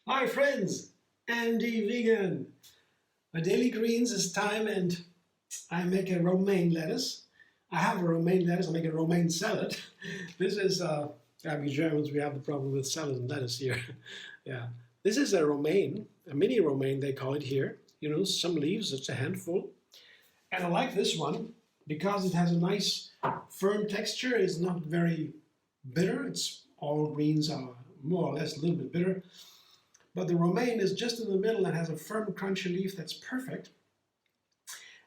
Hi friends, Andy Vegan. My daily greens is time and I make a romaine lettuce. I have a romaine lettuce, I make a romaine salad. This is, we Germans, we have the problem with salad and lettuce here. Yeah, this is a romaine, a mini romaine they call it here. You know, some leaves, it's a handful. And I like this one because it has a nice firm texture. It's not very bitter. All greens are more or less a little bit bitter. But the romaine is just in the middle and has a firm, crunchy leaf that's perfect.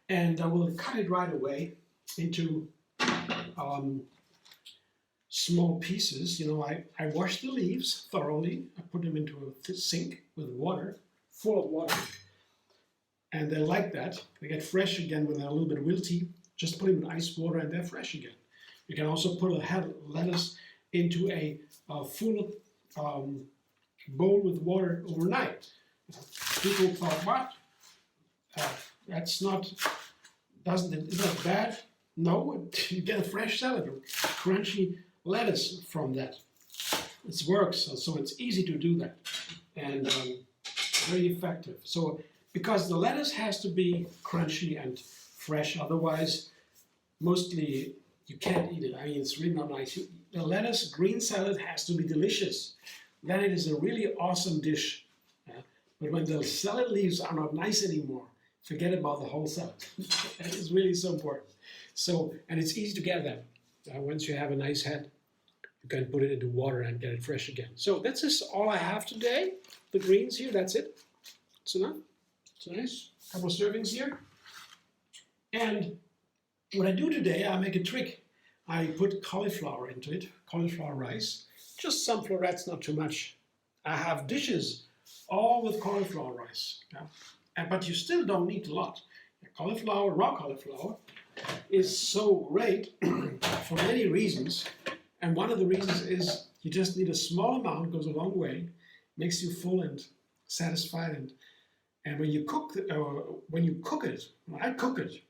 And I will cut it right away into small pieces. You know, I wash the leaves thoroughly. I put them into a sink with water, full of water. And they like that. They get fresh again when they're a little bit wilty. Just put them in ice water and they're fresh again. You can also put a head lettuce into a full bowl with water overnight. People thought, what? That's not, is that bad? No, you get a fresh salad or crunchy lettuce from that. It works, so it's easy to do that and very effective. So because the lettuce has to be crunchy and fresh, otherwise mostly you can't eat it. I mean, it's really not nice. The lettuce green salad has to be delicious. Then it is a really awesome dish. But when the salad leaves are not nice anymore, forget about the whole salad. That is really so important. So, and it's easy to get that. Once you have a nice head, you can put it into water and get it fresh again. So that's just all I have today. The greens here, that's it. It's enough. It's nice. A couple of servings here. And what I do today, I make a trick. I put cauliflower into it, cauliflower rice. Just some florets, not too much. I have dishes all with cauliflower rice. Yeah? But you still don't need a lot. Cauliflower, raw cauliflower, is so great for many reasons. And one of the reasons is you just need a small amount, goes a long way, makes you full and satisfied. And when you cook it, when I cook it,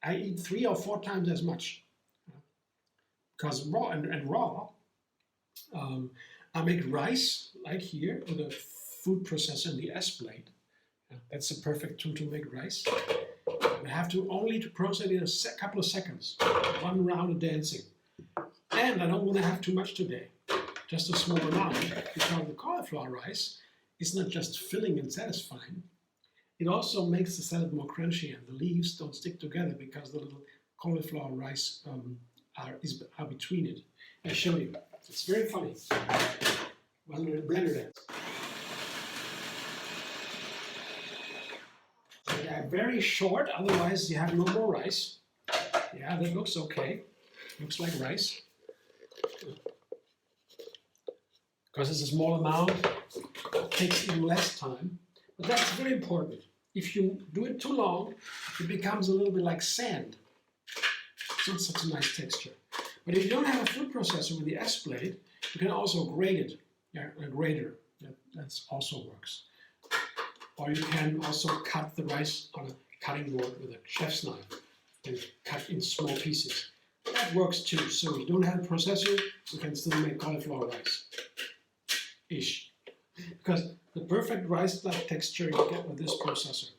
I eat 3 or 4 times as much. Because raw and raw, I make rice like here with a food processor in the S-blade. That's a perfect tool to make rice. I have to only process it in a couple of seconds, 1 round of dancing. And I don't want to have too much today, just a small amount, because the cauliflower rice is not just filling and satisfying. It also makes the salad more crunchy and the leaves don't stick together because the little cauliflower rice are between it. I'll show you. It's very funny. Blender that. They are very short, otherwise you have no more rice. Yeah, that looks okay. Looks like rice. Because it's a small amount, it takes even less time. But that's very important. If you do it too long, it becomes a little bit like sand. It's not such a nice texture. But if you don't have a food processor with the S-blade, you can also grate it. Yeah, a grater. That also works. Or you can also cut the rice on a cutting board with a chef's knife and cut in small pieces. That works too. So if you don't have a processor, you can still make cauliflower rice-ish. Because the perfect rice-like texture you get with this processor.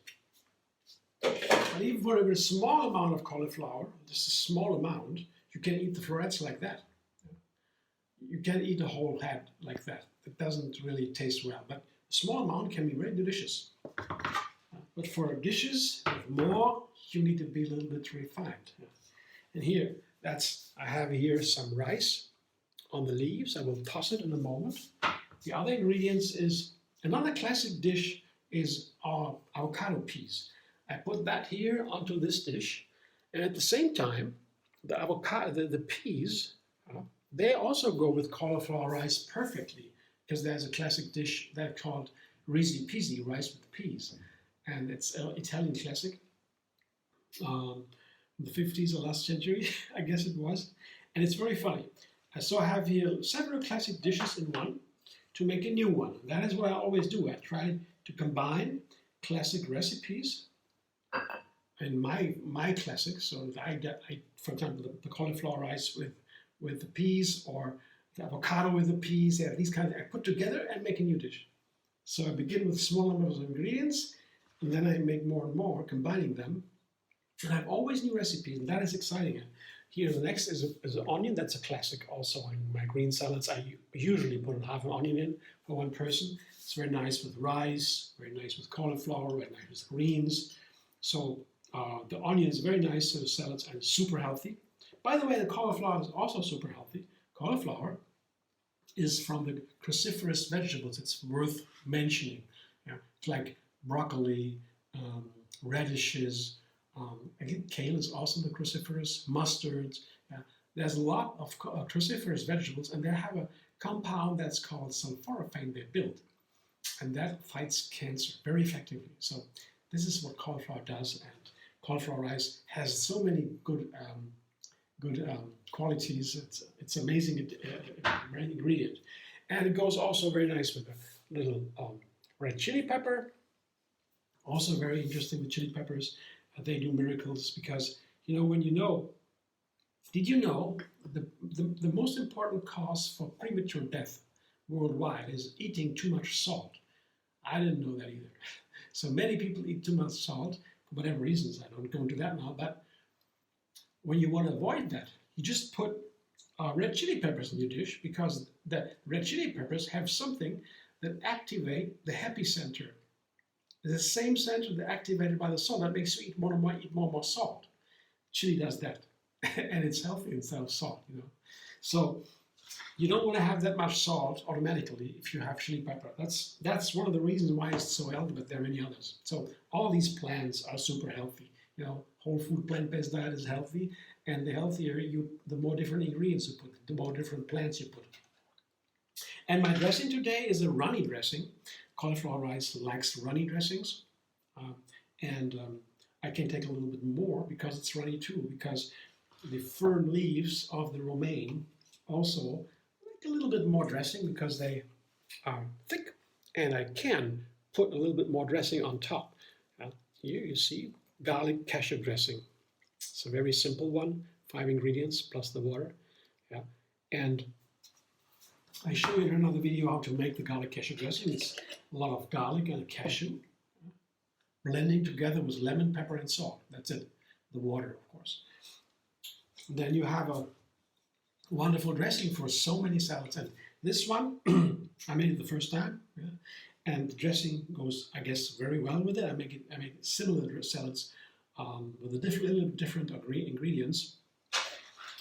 But even for a small amount of cauliflower, just a small amount, you can eat the florets like that. You can eat a whole head like that. It doesn't really taste well, but a small amount can be very delicious. But for dishes with more, you need to be a little bit refined. And here, I have here some rice on the leaves. I will toss it in a moment. The other ingredients is, another classic dish is our avocado peas. I put that here onto this dish, and at the same time, the avocado, the peas, they also go with cauliflower rice perfectly, because there's a classic dish that's called risi peasy, rice with peas, and it's an Italian classic. In the 50s or last century, I guess it was, and it's very funny. So I have here several classic dishes in one to make a new one. That is what I always do. I try to combine classic recipes my classics. So I for example, the cauliflower rice with the peas, or the avocado with the peas. Yeah, these kinds I put together and make a new dish. So I begin with small numbers of ingredients, and then I make more and more, combining them. And I have always new recipes, and that is exciting. Here, the next is an onion. That's a classic also in my green salads. I usually put half an onion in for one person. It's very nice with rice, very nice with cauliflower, very nice with greens. So the onion is very nice to the salads and super healthy. By the way, the cauliflower is also super healthy. Cauliflower is from the cruciferous vegetables. It's worth mentioning. Yeah, it's like broccoli, radishes. Again, kale is also the cruciferous, mustards. There's a lot of cruciferous vegetables, and they have a compound that's called sulforaphane they build, and that fights cancer very effectively. So this is what cauliflower does, and cauliflower rice has so many good qualities. It's amazing ingredient, and it goes also very nice with a little red chili pepper. Also very interesting with chili peppers. They do miracles because, you know, did you know the most important cause for premature death worldwide is eating too much salt? I didn't know that either. So many people eat too much salt for whatever reasons. I don't go into that now, but when you want to avoid that, you just put red chili peppers in your dish, because the red chili peppers have something that activate the happy center. The same center that activated by the salt that makes you eat more and more salt. Chili does that, and it's healthy instead of salt, you know. So you don't want to have that much salt automatically if you have chili pepper. That's one of the reasons why it's so healthy, but there are many others. So all these plants are super healthy. You know, whole food plant-based diet is healthy, and the healthier the more different ingredients you put, the more different plants you put. And my dressing today is a runny dressing. Cauliflower rice likes runny dressings, and I can take a little bit more because it's runny too, because the fern leaves of the romaine also like a little bit more dressing because they are thick, and I can put a little bit more dressing on top. Here you see garlic cashew dressing. It's a very simple one, 5 ingredients plus the water. Yeah. And I show you in another video how to make the garlic cashew dressing. It's a lot of garlic and a cashew, blending together with lemon, pepper, and salt. That's it. The water, of course. And then you have a wonderful dressing for so many salads. And this one, I made it the first time, yeah? And the dressing goes, I guess, very well with it. I make similar salads with little different ingredients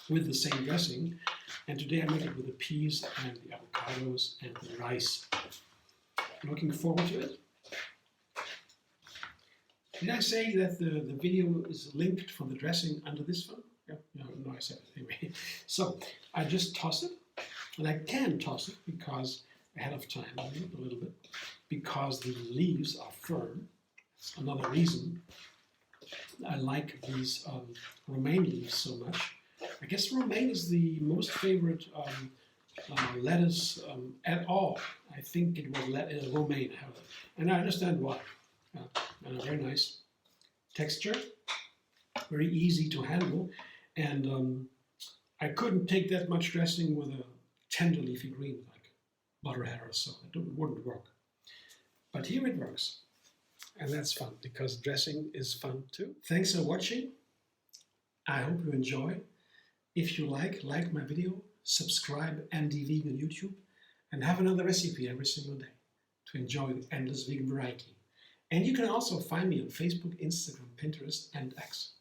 with the same dressing. And today I make it with the peas and the avocados and the rice. I'm looking forward to it. Did I say that the video is linked for the dressing under this one? Yeah, no, I said it anyway. So I just toss it, and I can toss it because ahead of time a little bit, because the leaves are firm. That's another reason I like these romaine leaves so much. I guess romaine is the most favorite lettuce at all. I think it was romaine, and I understand why. And a very nice texture, very easy to handle, and I couldn't take that much dressing with a tender leafy green like butterhead or so. It wouldn't work. But here it works, and that's fun because dressing is fun too. Thanks for watching. I hope you enjoy. If you like my video, subscribe MD Vegan on YouTube, and have another recipe every single day to enjoy the endless vegan variety. And you can also find me on Facebook, Instagram, Pinterest, and X.